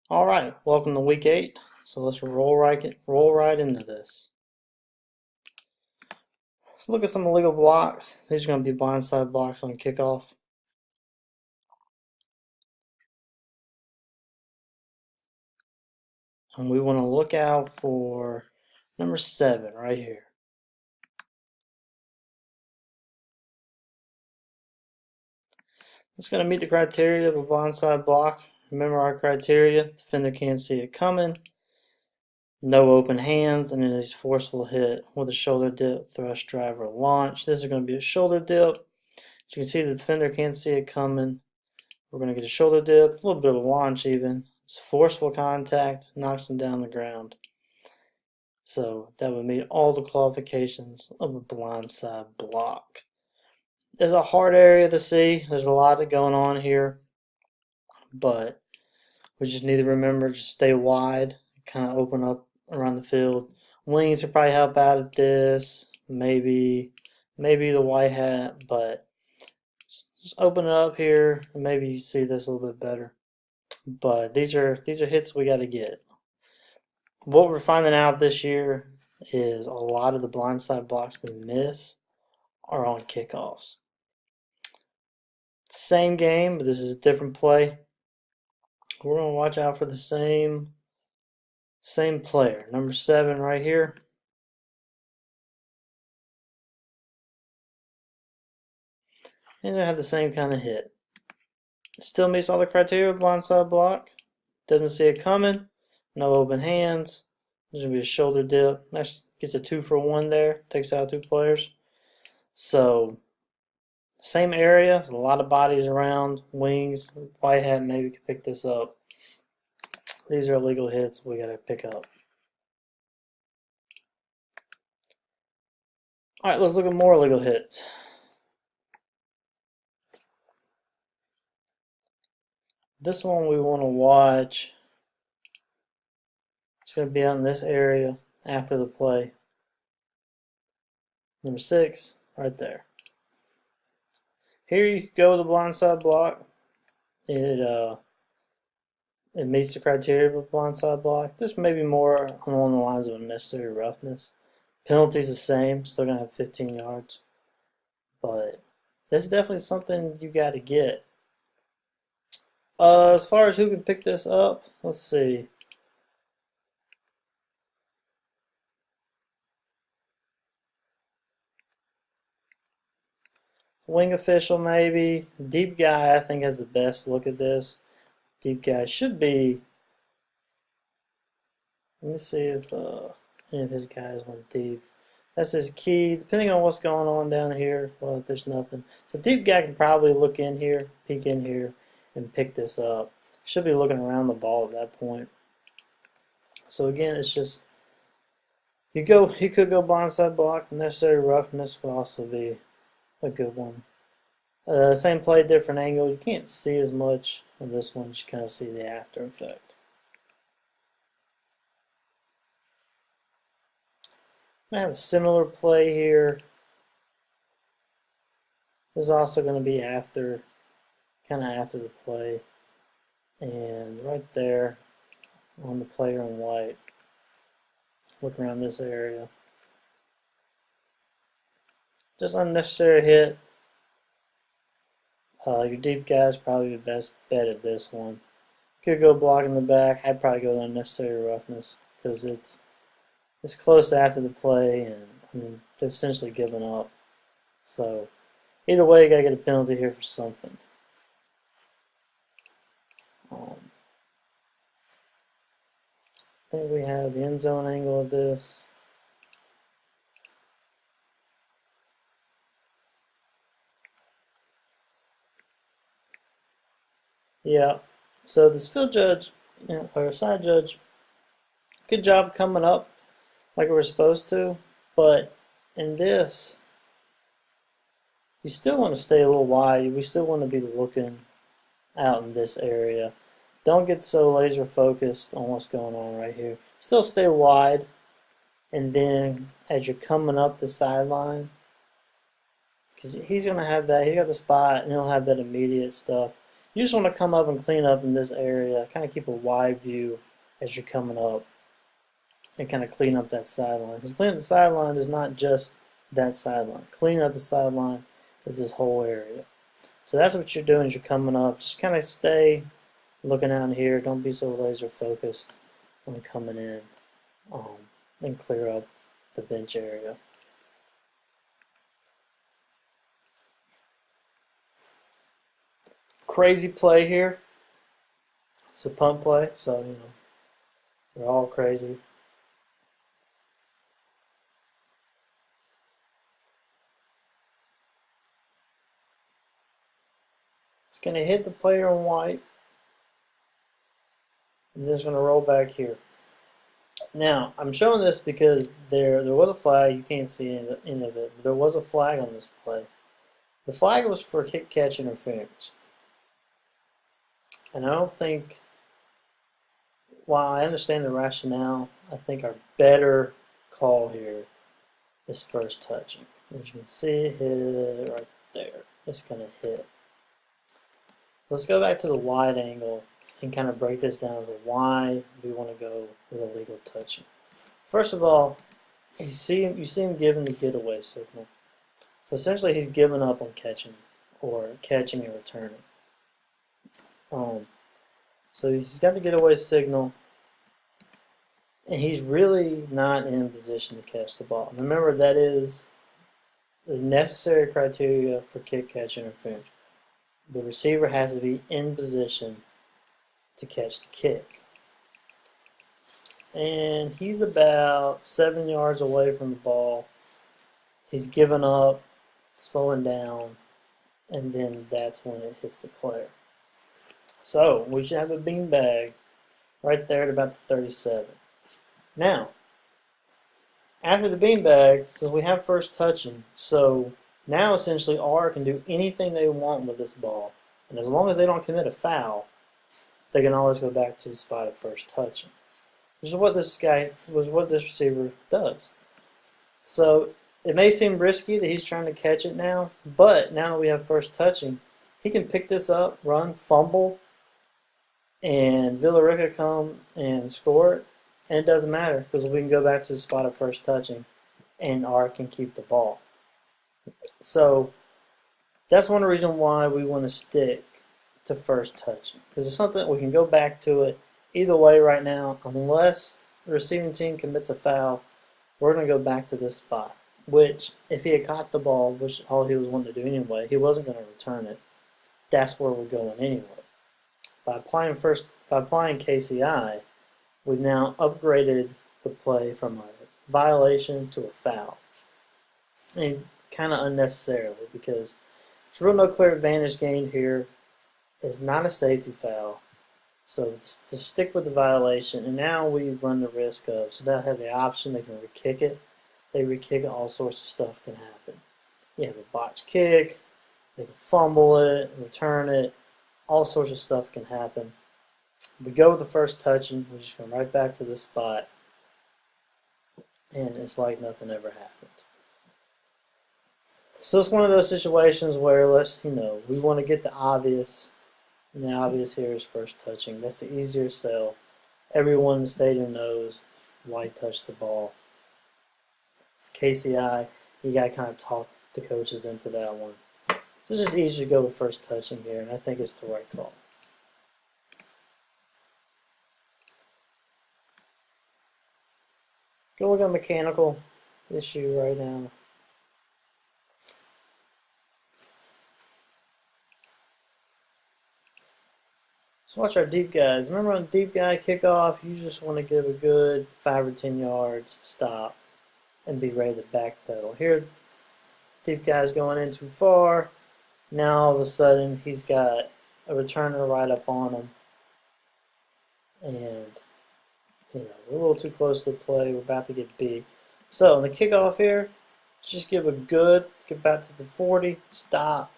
All right, welcome to week 8. So let's roll right into this. Let's look at some illegal blocks. These are going to be blindside blocks on kickoff. And we want to look out for number 7 right here. It's going to meet the criteria of a blindside block. Remember our criteria: defender can't see it coming, no open hands, and it is forceful hit with a shoulder dip, thrust, drive, or launch. This is going to be a shoulder dip. As you can see, the defender can't see it coming. We're going to get a shoulder dip, a little bit of a launch even. It's forceful contact, knocks him down the ground. So that would meet all the qualifications of a blindside block. There's a hard area to see. There's a lot going on here. But we just need to remember, just stay wide, kind of open up around the field. Wings will probably help out at this. Maybe the white hat, but just open it up here and maybe you see this a little bit better. But these are hits we got to get. What we're finding out this year is a lot of the blindside blocks we miss are on kickoffs. Same game, but this is a different play. We're going to watch out for the same player. Number 7 right here. And I have the same kind of hit. Still meets all the criteria of blindside block. Doesn't see it coming. No open hands. There's going to be a shoulder dip. Next gets a 2 for 1 there. Takes out 2 players. So, same area. There's a lot of bodies around. Wings. White hat maybe could pick this up. These are illegal hits we got to pick up. All right, let's look at more illegal hits. This one we want to watch. It's going to be out in this area after the play. Number 6, right there. Here you go with the blindside block. It meets the criteria of a blindside block. This may be more along the lines of unnecessary roughness. Penalty's the same, still gonna have 15 yards. But this is definitely something you got to get. As far as who can pick this up, let's see. Wing official maybe. Deep guy I think has the best look at this. Deep guy should be. Let me see if any of his guys went deep. That's his key. Depending on what's going on down here, well, there's nothing. So deep guy can probably look in here, peek in here, and pick this up. Should be looking around the ball at that point. So again, it's just you could go blindside block. Necessary roughness would also be a good one. Same play, different angle. You can't see as much of this one. You just kind of see the after effect. I have a similar play here. This is also going to be after, kind of after the play. And right there on the player in white, look around this area. Just unnecessary hit. Your deep guy is probably the best bet at this one. Could go block in the back. I'd probably go unnecessary roughness because it's close after the play, and I mean they've essentially given up. So either way, you gotta get a penalty here for something. I think we have the end zone angle of this. Yeah. So this field judge, or side judge, good job coming up like we were supposed to, but in this, you still want to stay a little wide. We still want to be looking out in this area. Don't get so laser focused on what's going on right here. Still stay wide, and then as you're coming up the sideline, because he's going to have that, he's got the spot, and he'll have that immediate stuff. You just want to come up and clean up in this area, kind of keep a wide view as you're coming up and kind of clean up that sideline. Because cleaning up the sideline is not just that sideline. Cleaning up the sideline is this whole area. So that's what you're doing as you're coming up. Just kind of stay looking out here. Don't be so laser focused on coming in and clear up the bench area. Crazy play here. It's a punt play, so you know they're all crazy. It's going to hit the player in white, and then it's going to roll back here. Now, I'm showing this because there was a flag. You can't see any of it, but there was a flag on this play. The flag was for kick catch interference. And I don't think, while I understand the rationale, I think our better call here is first touching. As you can see, hit it right there. It's going to hit. Let's go back to the wide angle and kind of break this down to why we want to go with illegal touching. First of all, you see him giving the getaway signal. So essentially he's giving up on catching or catching and returning. So he's got the getaway signal and he's really not in position to catch the ball. Remember, that is the necessary criteria for kick catch interference. The receiver has to be in position to catch the kick. And he's about 7 yards away from the ball. He's given up, slowing down, and then that's when it hits the player. So we should have a beanbag right there at about the 37. Now, after the beanbag, since we have first touching, so now essentially R can do anything they want with this ball. And as long as they don't commit a foul, they can always go back to the spot of first touching. Which is what this receiver does. So it may seem risky that he's trying to catch it now, but now that we have first touching, he can pick this up, run, fumble, and Villarica come and score it, and it doesn't matter because we can go back to the spot of first touching, and R can keep the ball. So that's one reason why we want to stick to first touching, because it's something we can go back to it either way right now. Unless the receiving team commits a foul, we're going to go back to this spot, which if he had caught the ball, which all he was wanting to do anyway, he wasn't going to return it. That's where we're going anyway. By applying KCI, we've now upgraded the play from a violation to a foul. And kind of unnecessarily, because there's real no clear advantage gained here. It's not a safety foul. So it's to stick with the violation, and now we run the risk of, so they'll have the option, they can re-kick it. They re-kick it, all sorts of stuff can happen. You have a botched kick, they can fumble it, return it, all sorts of stuff can happen. We go with the first touching, we just come right back to this spot, and it's like nothing ever happened. So it's one of those situations where we want to get the obvious, and the obvious here is first touching. That's the easier sell. Everyone in the stadium knows why he touched the ball. For KCI, you got to kind of talk the coaches into that one. So it's just easier to go with first touching here, and I think it's the right call. Go look at mechanical issue right now. So watch our deep guys. Remember on deep guy kickoff, you just want to give a good 5 or 10 yards, stop, and be ready to backpedal. Here, deep guy's going in too far. Now all of a sudden he's got a returner right up on him, and we're a little too close to the play. We're about to get beat. So on the kickoff here, just give a good, get back to the 40, stop.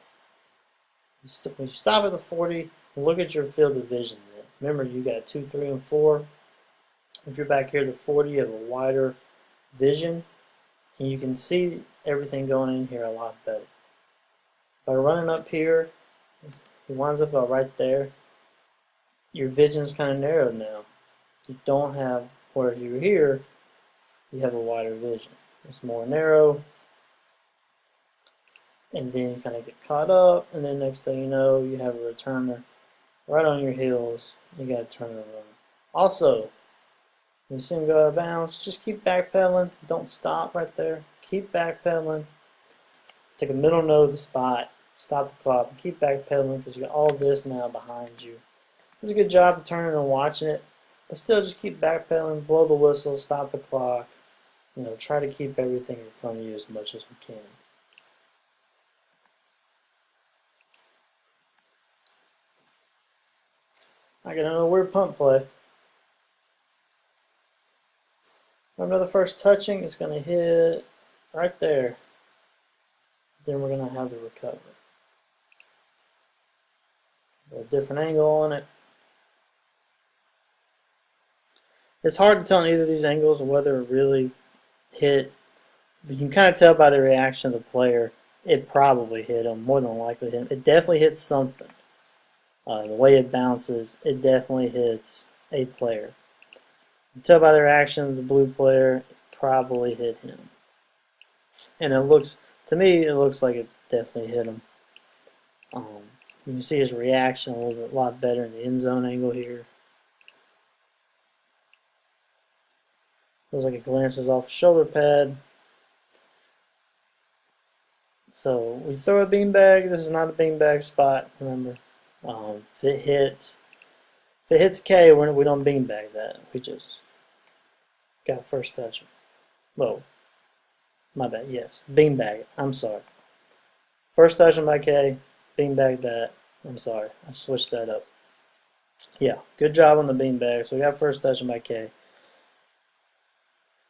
When you stop at the 40, look at your field of vision. Remember, you got 2, 3, and 4. If you're back here to 40, you have a wider vision, and you can see everything going in here a lot better. By running up here, he winds up about right there. Your vision's kind of narrowed now. You don't have, where if you're here, you have a wider vision. It's more narrow, and then you kind of get caught up, and then next thing you know, you have a returner right on your heels. You got to turn it around. Also, when you see him go out of bounds, just keep backpedaling. Don't stop right there. Keep backpedaling. Take a middle node of the spot. Stop the clock. Keep backpedaling because you got all this now behind you. It's a good job of turning and watching it, but still just keep backpedaling. Blow the whistle. Stop the clock. You know, try to keep everything in front of you as much as we can. I got another weird punt play. Another first touching, it's going to hit right there. Then we're going to have the recovery. A different angle on it. It's hard to tell in either of these angles whether it really hit. But you can kind of tell by the reaction of the player, it probably hit him, more than likely hit him. It definitely hits something. The way it bounces, it definitely hits a player. You can tell by the reaction of the blue player, it probably hit him. And it looks, to me, it looks like it definitely hit him. You can see his reaction a lot better in the end zone angle here. Looks like it glances off the shoulder pad. So we throw a beanbag. This is not a beanbag spot, remember. If it hits K, we don't beanbag that. We just got first touch. Whoa, my bad. Yes, beanbag it. I'm sorry. First touching by K, beanbag that. I'm sorry, I switched that up. Yeah, good job on the beanbag. So we got first touching by K.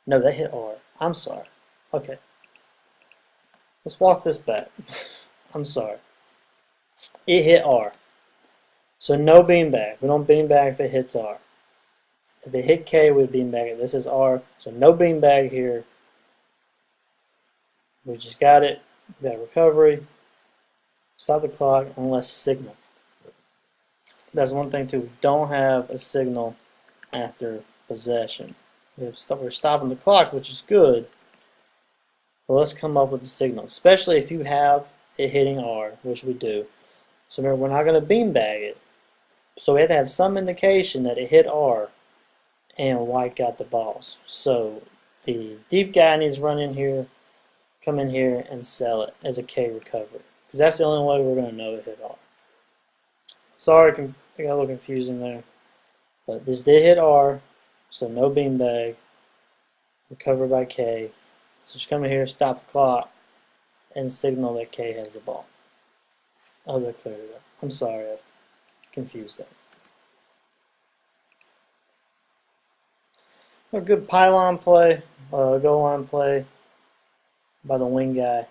No, that hit R. I'm sorry. Okay. Let's walk this back. I'm sorry. It hit R. So no beanbag. We don't beanbag if it hits R. If it hit K, we beanbag it. This is R. So no beanbag here. We just got it. We got recovery. Stop the clock unless signal. That's one thing too. We don't have a signal after possession. We're stopping the clock, which is good. But let's come up with a signal, especially if you have it hitting R, which we do. So remember, we're not going to beanbag it. So we have to have some indication that it hit R and white got the balls. So the deep guy needs to run in here, come in here, and sell it as a K recovery. Because that's the only way we're going to know it hit R. Sorry, I got a little confusing there. But this did hit R, so no beanbag. Recover by K. So just come in here, stop the clock, and signal that K has the ball. I hope that cleared it up. I'm sorry, I confused that. A good pylon play, goal line play by the wing guy,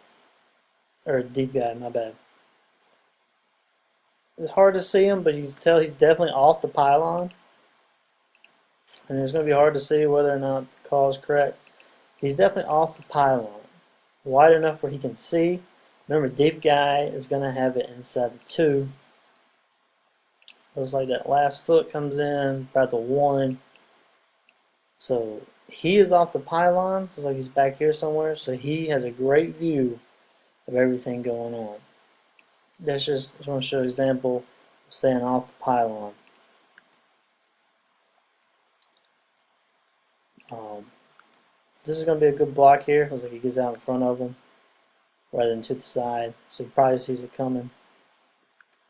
or deep guy, my bad. It's hard to see him, but you can tell he's definitely off the pylon. And it's going to be hard to see whether or not the call is correct. He's definitely off the pylon, wide enough where he can see. Remember, deep guy is going to have it inside the 2. Looks like that last foot comes in about the 1. So he is off the pylon. Looks like he's back here somewhere. So he has a great view of everything going on. That's just, I want to show an example of staying off the pylon. This is going to be a good block here. Looks like he gets out in front of him rather than to the side. So he probably sees it coming.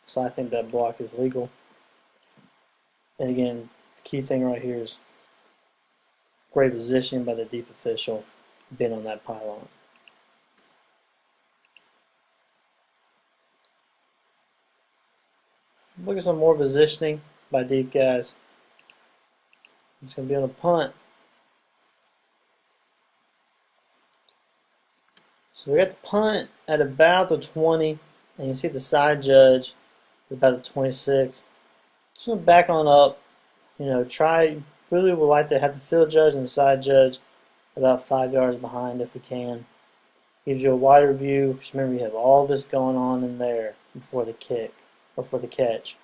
So I think that block is legal. And again, the key thing right here is great positioning by the deep official being on that pylon. Look at some more positioning by deep guys. It's going to be on a punt. So we got the punt at about the 20, and you see the side judge is about the 26. Just going to back on up. You know, really would like to have the field judge and the side judge about 5 yards behind if we can. Gives you a wider view. Just remember, you have all this going on in there before the kick. or for the catch.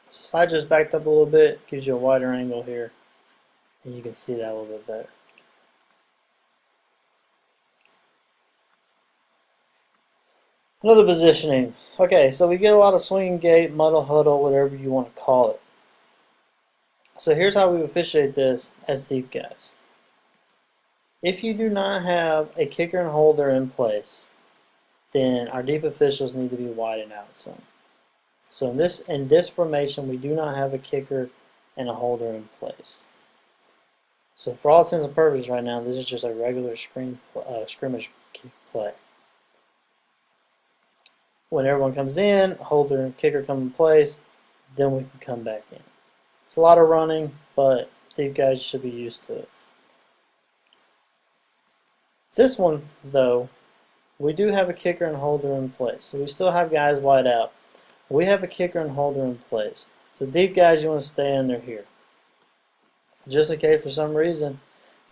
So slide just backed up a little bit, gives you a wider angle here, and you can see that a little bit better. Another positioning. Okay, so we get a lot of swing gate, muddle huddle, whatever you want to call it. So here's how we officiate this as deep guys. If you do not have a kicker and holder in place, then our deep officials need to be widened out some. So in this formation, we do not have a kicker and a holder in place. So for all intents and purposes right now, this is just a regular scrimmage play. When everyone comes in, holder and kicker come in place, then we can come back in. It's a lot of running, but deep guys should be used to it. This one, though, we do have a kicker and holder in place. So we still have guys wide out. We have a kicker and holder in place. So deep guys, you want to stay under here. Just in case for some reason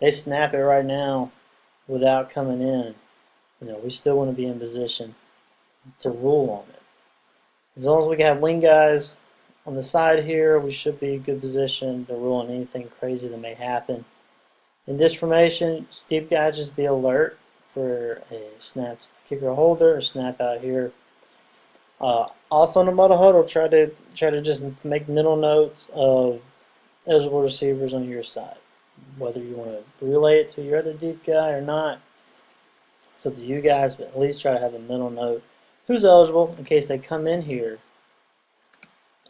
they snap it right now without coming in, we still want to be in position to rule on it. As long as we have wing guys on the side here, we should be in good position to rule on anything crazy that may happen. In this formation, deep guys just be alert for a snap kicker holder or snap out here. Also in the muddle huddle, try to just make mental notes of eligible receivers on your side. Whether you want to relay it to your other deep guy or not, it's up to you guys, but at least try to have a mental note who's eligible in case they come in here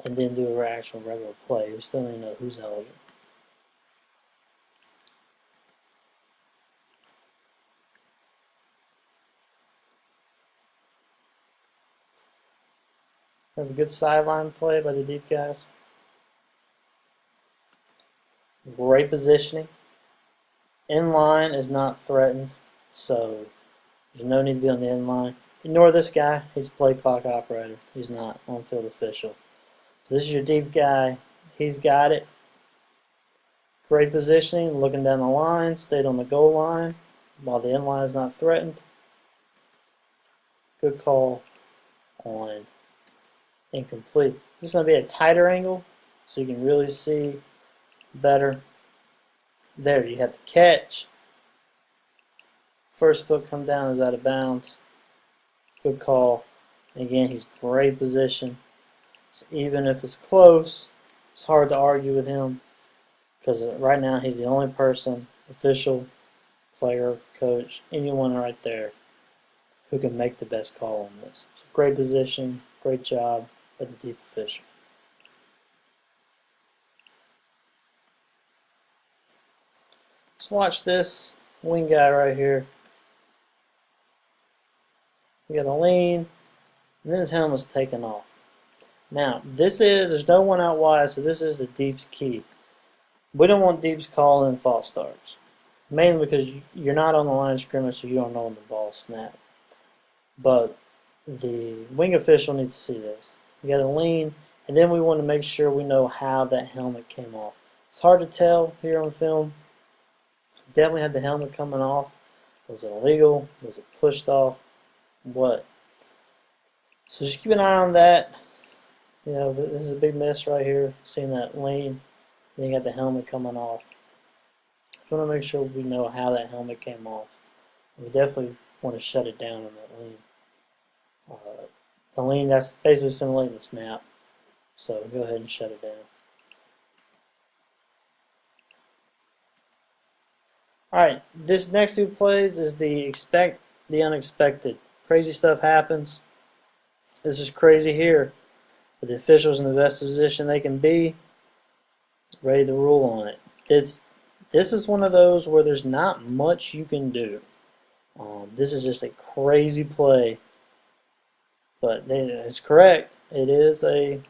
and then do a actual regular play. We still need to know who's eligible. Have a good sideline play by the deep guys. Great positioning. In line is not threatened, so there's no need to be on the in line. Ignore this guy. He's a play clock operator. He's not on-field official. So this is your deep guy. He's got it. Great positioning. Looking down the line. Stayed on the goal line while the in line is not threatened. Good call on incomplete. This is going to be a tighter angle so you can really see better. There, you have the catch. First foot come down is out of bounds. Good call. Again, he's great position. So even if it's close, it's hard to argue with him because right now he's the only person, official, player, coach, anyone right there who can make the best call on this. So great position, great job by the deep official. Let's watch this wing guy right here. We got a lean, and then his helmet's taken off. Now, there's no one out wide, so this is the deep's key. We don't want deeps calling false starts, mainly because you're not on the line of scrimmage, so you don't know when the ball snapped. But the wing official needs to see this. You got to lean, and then we want to make sure we know how that helmet came off. It's hard to tell here on film. Definitely had the helmet coming off. Was it illegal? Was it pushed off? What? So just keep an eye on that. This is a big miss right here. Seeing that lean, then you got the helmet coming off. Just want to make sure we know how that helmet came off. We definitely want to shut it down on that lean. The lean, that's basically simulating the snap. So go ahead and shut it down. Alright, this next two plays is the expect the unexpected. Crazy stuff happens. This is crazy here. But the officials in the best position they can be, ready to rule on it. This is one of those where there's not much you can do. This is just a crazy play. But it's correct. It is a,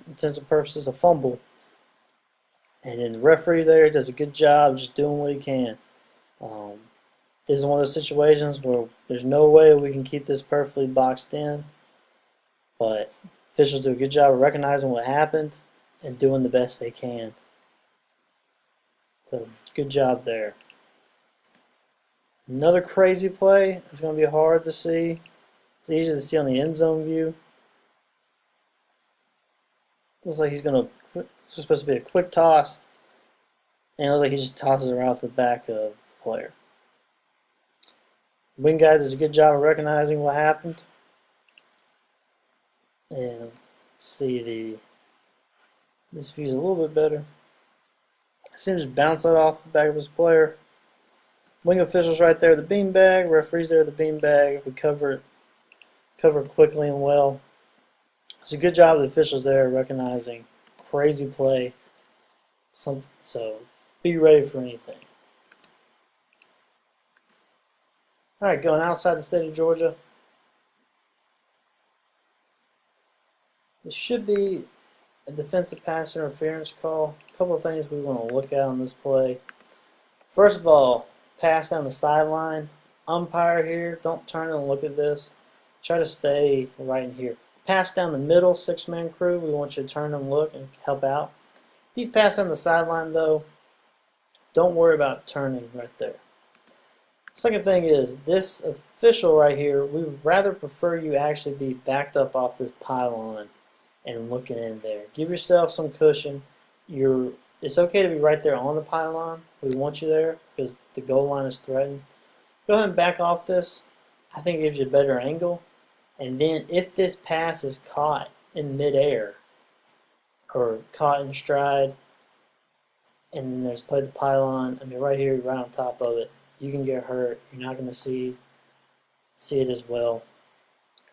intents and purposes, a fumble. And then the referee there does a good job just doing what he can. This is one of those situations where there's no way we can keep this perfectly boxed in. But officials do a good job of recognizing what happened and doing the best they can. So good job there. Another crazy play. It's going to be hard to see. It's easier to see on the end zone view. Looks like he's gonna. It's supposed to be a quick toss, and it looks like he just tosses it around the back of the player. Wing guy does a good job of recognizing what happened, and see this view's a little bit better. Seems to bounce that off the back of his player. Wing officials right there, the beanbag. Referees there, the beanbag. We cover quickly and well. It's a good job of the officials there recognizing crazy play. So be ready for anything. All right, going outside the state of Georgia. This should be a defensive pass interference call. A couple of things we want to look at on this play. First of all, pass down the sideline. Umpire here, don't turn and look at this. Try to stay right in here. Pass down the middle, six-man crew. We want you to turn and look and help out. Deep pass down the sideline, though. Don't worry about turning right there. Second thing is, this official right here, we would rather prefer you actually be backed up off this pylon and looking in there. Give yourself some cushion. It's okay to be right there on the pylon. We want you there because the goal line is threatened. Go ahead and back off this. I think it gives you a better angle. And then if this pass is caught in midair or caught in stride, and then there's play the pylon, I mean right here, right on top of it, you can get hurt. You're not going to see it as well.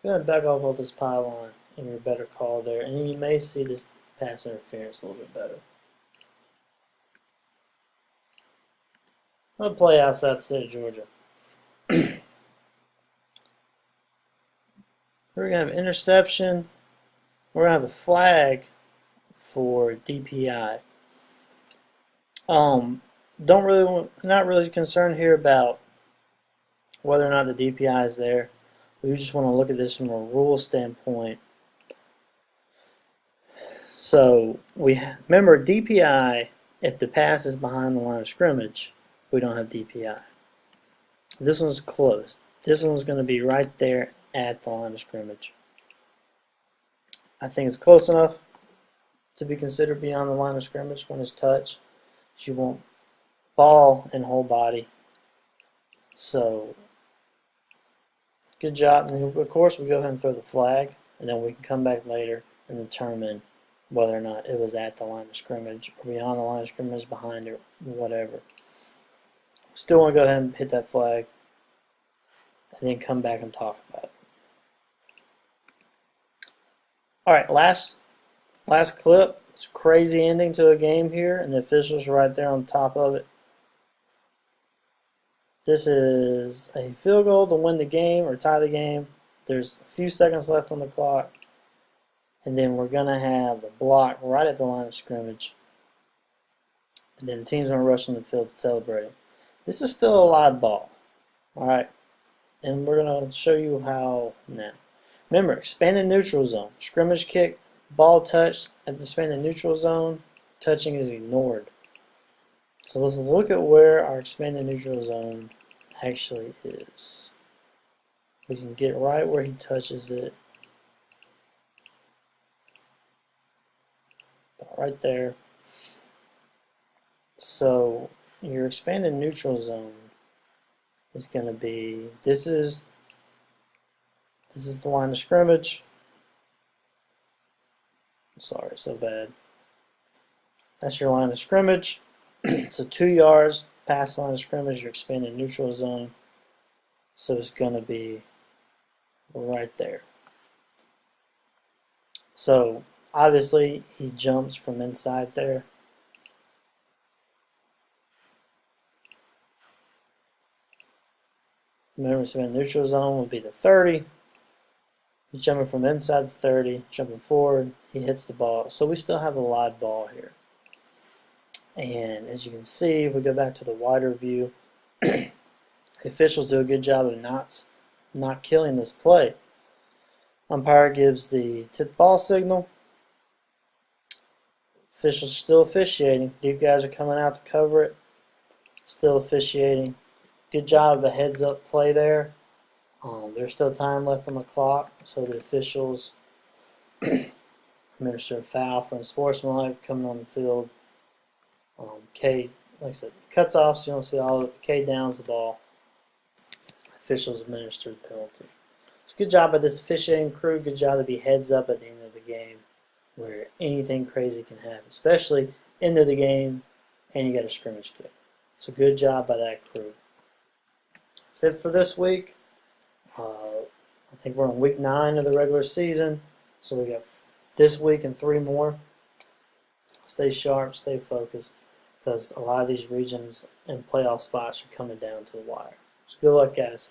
Go ahead and back off of this pylon and you're a better call there. And then you may see this pass interference a little bit better. I'll play outside the state of Georgia. We're going to have an interception. We're going to have a flag for DPI. Not really concerned here about whether or not the DPI is there. We just want to look at this from a rule standpoint. So remember DPI, if the pass is behind the line of scrimmage, we don't have DPI. This one's closed. This one's going to be right there at the line of scrimmage. I think it's close enough to be considered beyond the line of scrimmage when it's touched. You want ball and whole body. So good job. And of course we go ahead and throw the flag, and then we can come back later and determine whether or not it was at the line of scrimmage or beyond the line of scrimmage, behind it, whatever. Still want to go ahead and hit that flag and then come back and talk about it. Alright, last clip. It's a crazy ending to a game here, and the officials are right there on top of it. This is a field goal to win the game or tie the game. There's a few seconds left on the clock, and then we're going to have a block right at the line of scrimmage, and then the team's going to rush on the field celebrating. This is still a live ball, alright, and we're going to show you how now. Remember, expanded neutral zone, scrimmage kick, ball touched at the expanded neutral zone, touching is ignored. So let's look at where our expanded neutral zone actually is. We can get right where he touches it. Right there. So your expanded neutral zone is going to be, this is the line of scrimmage. Sorry, so bad. That's your line of scrimmage. So 2 yards past the line of scrimmage, your expanded neutral zone. So it's going to be right there. So obviously he jumps from inside there. Remember, expanded neutral zone would be the 30. He's jumping from inside the 30, jumping forward, he hits the ball. So we still have a live ball here. And as you can see, if we go back to the wider view, the officials do a good job of not killing this play. Umpire gives the tip ball signal. Officials still officiating. Deep guys are coming out to cover it. Still officiating. Good job of the heads up play there. There's still time left on the clock, so the officials administer a foul for unsportsmanlike coming on the field. K, like I said, cuts off, so you don't see all of it. K downs the ball. Officials administer the penalty. It's a good job by this officiating crew. Good job to be heads up at the end of the game where anything crazy can happen, especially end of the game and you got a scrimmage kick. So good job by that crew. That's it for this week. I think we're on week 9 of the regular season. So we got this week and 3 more. Stay sharp, stay focused, because a lot of these regions and playoff spots are coming down to the wire. So good luck, guys.